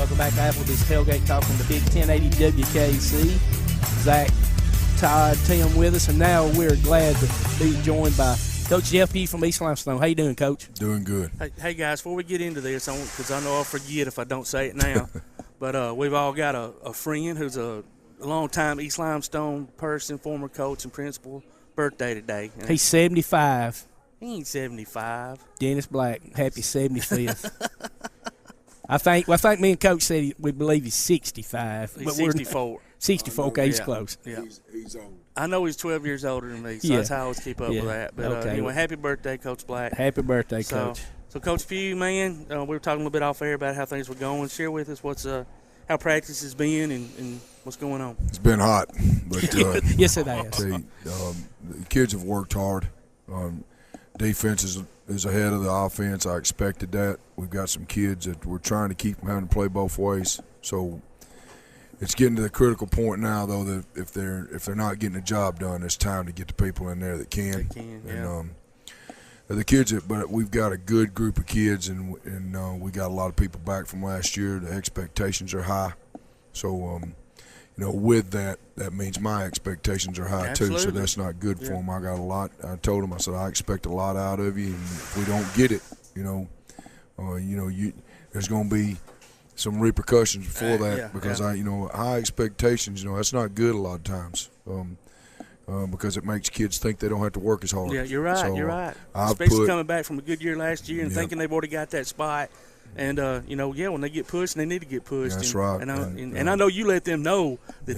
Welcome back to Applebee's Tailgate Talk on the Big 1080 WKC. Zach, Todd, Tim with us, and now we're glad to be joined by Coach Jeff Pugh from East Limestone. How you doing, Coach? Doing good. Hey guys, before we get into this, because I know I'll forget if I don't say it now, but we've all got a friend who's a long-time East Limestone person, former coach and principal, birthday today. And he's 75. He ain't 75. Dennis Black, happy 75th. I think me and Coach said we believe he's 65. He's 64. 64, okay, he's close. Yeah. He's old. I know he's 12 years older than me, so that's how I always keep up with that. But anyway, happy birthday, Coach Black. Happy birthday, Coach. So Coach Pugh, man, we were talking a little bit off air about how things were going. Share with us how practice has been and what's going on. It's been hot, but yes, it has. The kids have worked hard. Defense is ahead of the offense. I expected that. We've got some kids that we're trying to keep from having to play both ways. So it's getting to the critical point now, though, that if they're not getting the job done, it's time to get the people in there that can. They can, yeah. And the kids, but we've got a good group of kids, and we got a lot of people back from last year. The expectations are high. So, with that means my expectations are high too. So that's not good for them. I got a lot. I told them, I said, I expect a lot out of you, and if we don't get it, there's going to be some repercussions for that because high expectations. That's not good a lot of times. Because it makes kids think they don't have to work as hard. Yeah, you're right. So, you're right. Especially coming back from a good year last year and thinking they've already got that spot. And, when they get pushed, they need to get pushed. That's right. And I know you let them know that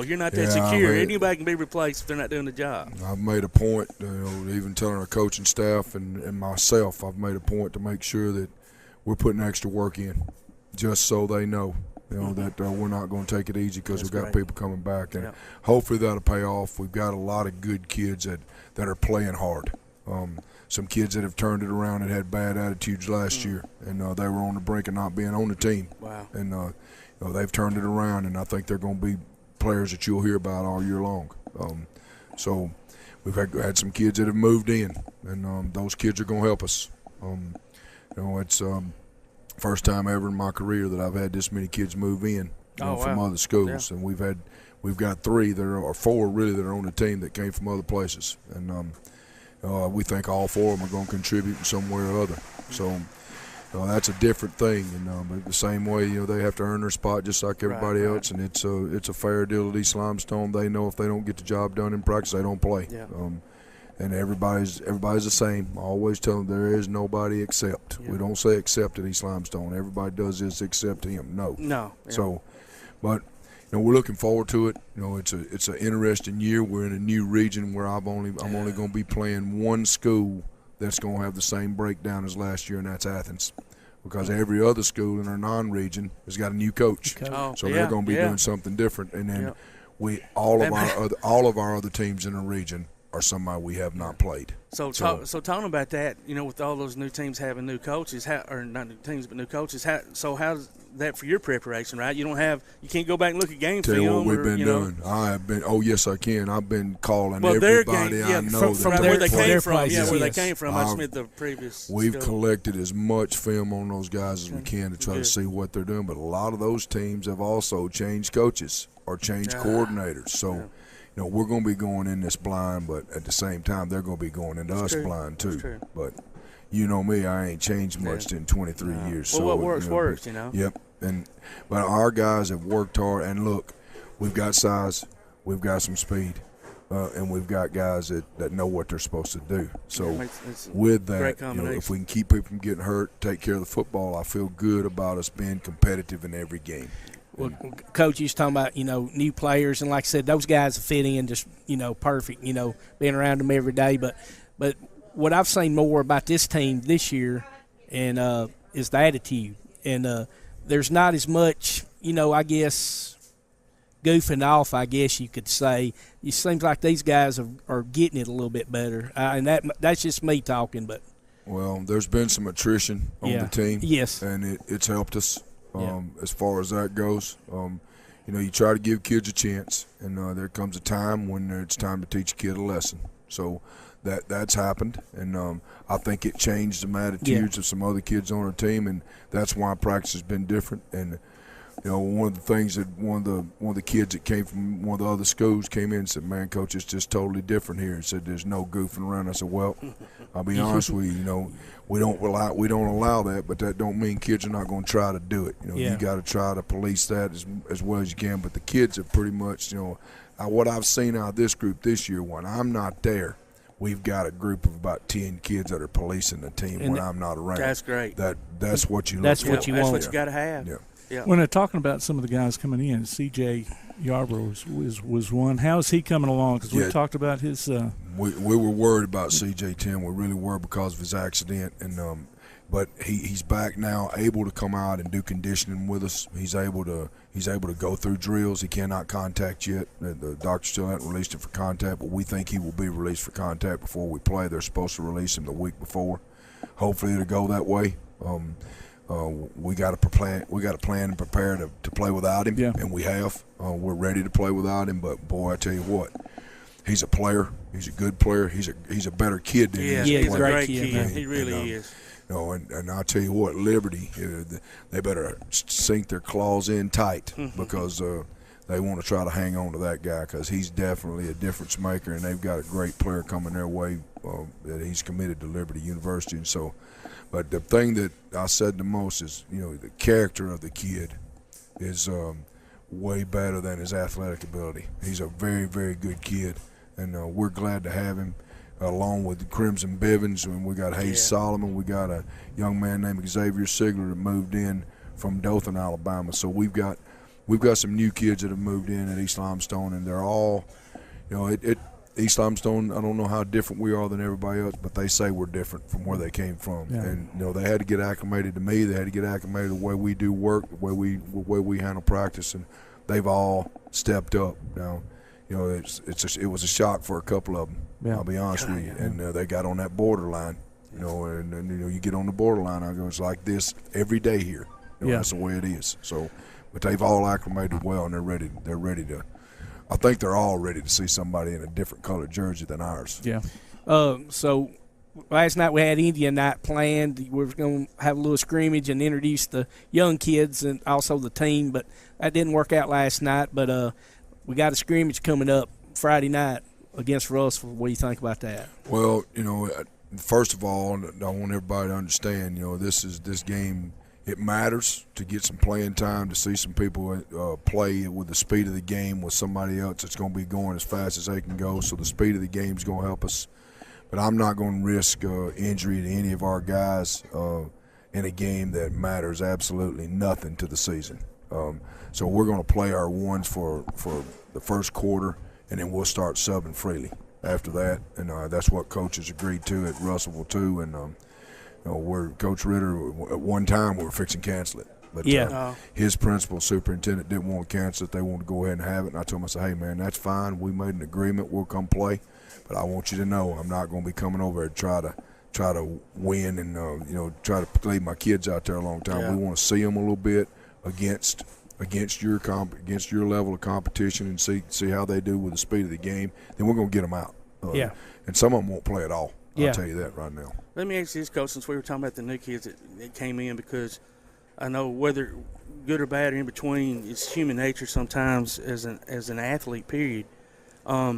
you're not that secure. Anybody can be replaced if they're not doing the job. I've made a point, even telling our coaching staff and myself, I've made a point to make sure that we're putting extra work in just so they know. That we're not going to take it easy because we've got people coming back. And hopefully that'll pay off. We've got a lot of good kids that are playing hard. Some kids that have turned it around and had bad attitudes last year, and they were on the brink of not being on the team. Wow. And they've turned it around, and I think they're going to be players that you'll hear about all year long. So we've had some kids that have moved in, and those kids are going to help us. It's first time ever in my career that I've had this many kids move in from other schools, and we've got 3 or 4 really that are on the team that came from other places, and we think all 4 of them are going to contribute in some way or other. So that's a different thing, but the same way they have to earn their spot just like everybody else, and it's a fair deal at East Limestone. They know if they don't get the job done in practice, they don't play. Yeah. And everybody's the same. I always tell them there is nobody except. Yeah. We don't say except at East Limestone. Everybody does this except him. No. Yeah. So, but we're looking forward to it. It's an interesting year. We're in a new region where I'm only going to be playing one school that's going to have the same breakdown as last year, and that's Athens, because every other school in our non-region has got a new coach. So they're going to be doing something different, and then all of our other teams in the region are somebody we have not played. So talking about that, with all those new teams having new coaches, or not new teams but new coaches, how's that for your preparation, right? You can't go back and look at game film. Tell you what we've been doing. I have been. Oh yes, I can. I've been calling everybody I know from where they came from. Places, where they came from. I just meant the previous. We've collected as much film on those guys as we can to try to see what they're doing. But a lot of those teams have also changed coaches or changed coordinators. So. We're going to be going in this blind, but at the same time, they're going to be going into us blind too. But you know me, I ain't changed much in 23 years. Well, what works, works, Yep. But our guys have worked hard, and look, we've got size, we've got some speed, and we've got guys that know what they're supposed to do. So with that, if we can keep people from getting hurt, take care of the football, I feel good about us being competitive in every game. Well, Coach, you was talking about, new players, and like I said, those guys fit in just, perfect, being around them every day. But what I've seen more about this team this year and is the attitude. And there's not as much, I guess, goofing off, I guess you could say. It seems like these guys are getting it a little bit better. And that's just me talking. But well, there's been some attrition on the team. Yes. And it's helped us. As far as that goes, you try to give kids a chance, and there comes a time when it's time to teach a kid a lesson. So that's happened, and I think it changed some attitudes of some other kids on our team, and that's why practice has been different. And one of the things that one of the kids that came from one of the other schools came in and said, "Man, coach, it's just totally different here." He said, "There's no goofing around." I said, "Well, I'll be honest with you. We don't allow that, but that don't mean kids are not going to try to do it. You got to try to police that as well as you can. But the kids are pretty much, what I've seen out of this group this year, when I'm not there, we've got a group of about 10 kids that are policing the team when I'm not around. That's great. That's what you look That's for. what you That's want. what you got to have. Yeah. Yeah. When they're talking about some of the guys coming in, C.J. Yarborough was one. How is he coming along? Because we talked about his. We were worried about C.J. Tim. We really were because of his accident, and but he's back now, able to come out and do conditioning with us. He's able to go through drills. He cannot contact yet. The doctor still hasn't released him for contact, but we think he will be released for contact before we play. They're supposed to release him the week before. Hopefully it'll go that way. We got to plan and prepare to play without him, and we have. We're ready to play without him. But boy, I tell you what, he's a player. He's a good player. He's a better kid than he's a a great kid. kid. He really is. And I'll tell you what, Liberty, they better sink their claws in tight because they want to try to hang on to that guy because he's definitely a difference maker, and they've got a great player coming their way that he's committed to Liberty University. And so, but the thing that I said the most is, the character of the kid is way better than his athletic ability. He's a very, very good kid, and we're glad to have him. Along with Crimson Bivens, and we got Hayes Solomon. We got a young man named Xavier Sigler that moved in from Dothan, Alabama. So we've got some new kids that have moved in at East Limestone, and they're all, East Limestone. I don't know how different we are than everybody else, but they say we're different from where they came from. Yeah. And they had to get acclimated to me. They had to get acclimated to the way we do work, the way we handle practice, and they've all stepped up now. It was a shock for a couple of them. Yeah. I'll be honest with you. And they got on that borderline, and you get on the borderline. I go, it's like this every day here. That's the way it is. So, but they've all acclimated well, and they're ready. They're ready to. I think they're all ready to see somebody in a different colored jersey than ours. Yeah. So last night we had Indian night planned. We were going to have a little scrimmage and introduce the young kids and also the team, but that didn't work out last night. But we got a scrimmage coming up Friday night against Russell. What do you think about that? Well, first of all, I want everybody to understand, this game, it matters to get some playing time, to see some people play with the speed of the game with somebody else that's going to be going as fast as they can go. So the speed of the game is going to help us. But I'm not going to risk injury to any of our guys in a game that matters absolutely nothing to the season. So we're going to play our ones for the first quarter, and then we'll start subbing freely after that. And that's what coaches agreed to at Russellville too. And we're Coach Ritter. At one time we were fixing to cancel it, but his principal superintendent didn't want to cancel it. They wanted to go ahead and have it. And I told him, I said, "Hey man, that's fine. We made an agreement. We'll come play, but I want you to know I'm not going to be coming over and try to win and try to leave my kids out there a long time. We want to see them a little bit against your level of competition and see how they do with the speed of the game. Then we're going to get them out. And some of them won't play at all. I'll tell you that right now." Let me ask you this, Coach, since we were talking about the new kids that came in, because I know whether good or bad or in between, it's human nature sometimes as an athlete, period. How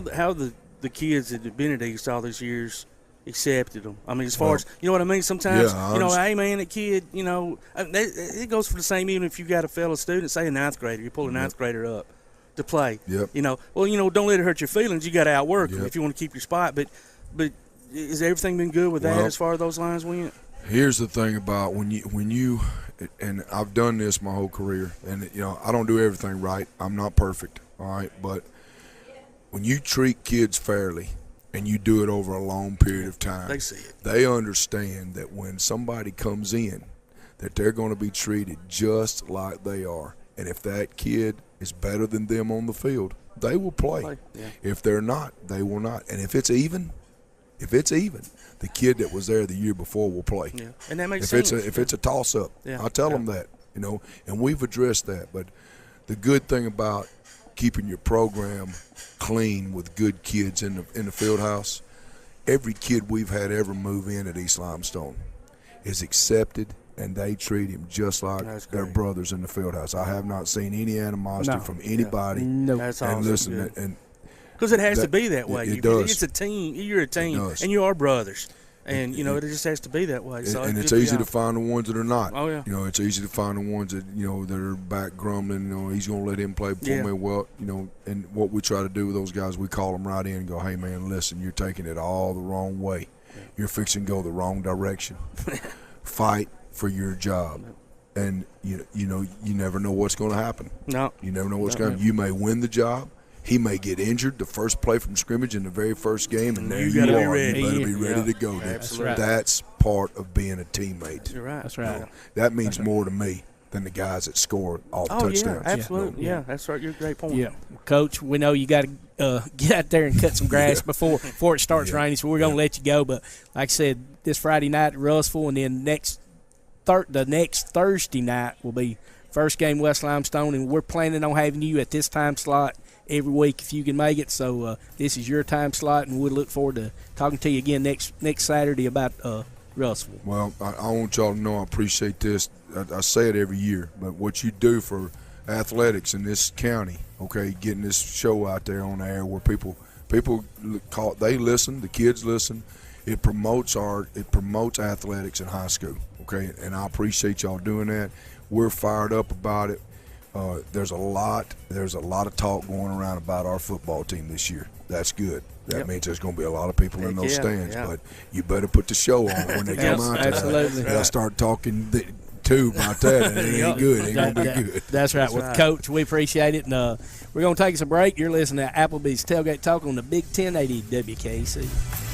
the kids that have been at East all these years accepted them. I mean, as far as, you know what I mean? Sometimes, hey, man, that kid, it goes for the same even if you got a fellow student, say a ninth grader, you pull a ninth grader up to play. Yep. Don't let it hurt your feelings. You got to outwork them if you want to keep your spot. But has everything been good with that as far as those lines went? Here's the thing about when you and I've done this my whole career, and I don't do everything right. I'm not perfect, all right, but when you treat kids fairly and you do it over a long period of time, they see it. They understand that when somebody comes in, that they're going to be treated just like they are. And if that kid is better than them on the field, they will play. Yeah. If they're not, they will not. And if it's even, the kid that was there the year before will play. Yeah. And that makes sense. If it's a toss-up, I tell them that, and we've addressed that. But the good thing about keeping your program clean with good kids in the field house, every kid we've had ever move in at East Limestone is accepted, and they treat him just like their brothers in the field house. I have not seen any animosity from anybody. No, that's and awesome. listen, and because it has to be that way. It does. It's a team. You're a team, and you are brothers. And, it just has to be that way. So and it's easy to find the ones that are not. Oh, yeah. It's easy to find the ones that, that are back grumbling. He's going to let him play before me. Well, and what we try to do with those guys, we call them right in and go, hey, man, listen, you're taking it all the wrong way. You're fixing to go the wrong direction. Fight for your job. And, you never know what's going to happen. No. You never know what's going to happen. You may win the job. He may get injured the first play from scrimmage in the very first game, and there you are. Be ready. You better be ready to go. That's right. That's part of being a teammate. You're right. That's right. That means more to me than the guys that score all the touchdowns. Yeah, absolutely. Yeah, that's right. You're a great point. Yeah, Coach, we know you got to get out there and cut some grass before it starts raining, so we're going to let you go. But like I said, this Friday night at Russellville, and then the next Thursday night will be first game West Limestone, and we're planning on having you at this time slot every week if you can make it. So this is your time slot, and we'll look forward to talking to you again next Saturday about Russellville. Well, I want y'all to know I appreciate this. I say it every year, but what you do for athletics in this county, okay, getting this show out there on the air where people call, they listen, the kids listen. It promotes athletics in high school, okay, and I appreciate y'all doing that. We're fired up about it. There's a lot of talk going around about our football team this year. That's good. That means there's going to be a lot of people in those stands. But you better put the show on when they come out. Absolutely. They'll start talking too about that, and it ain't good. It ain't going to be good. That's right. Well, Coach, we appreciate it. And we're going to take us a break. You're listening to Applebee's Tailgate Talk on the Big 1080 WKC.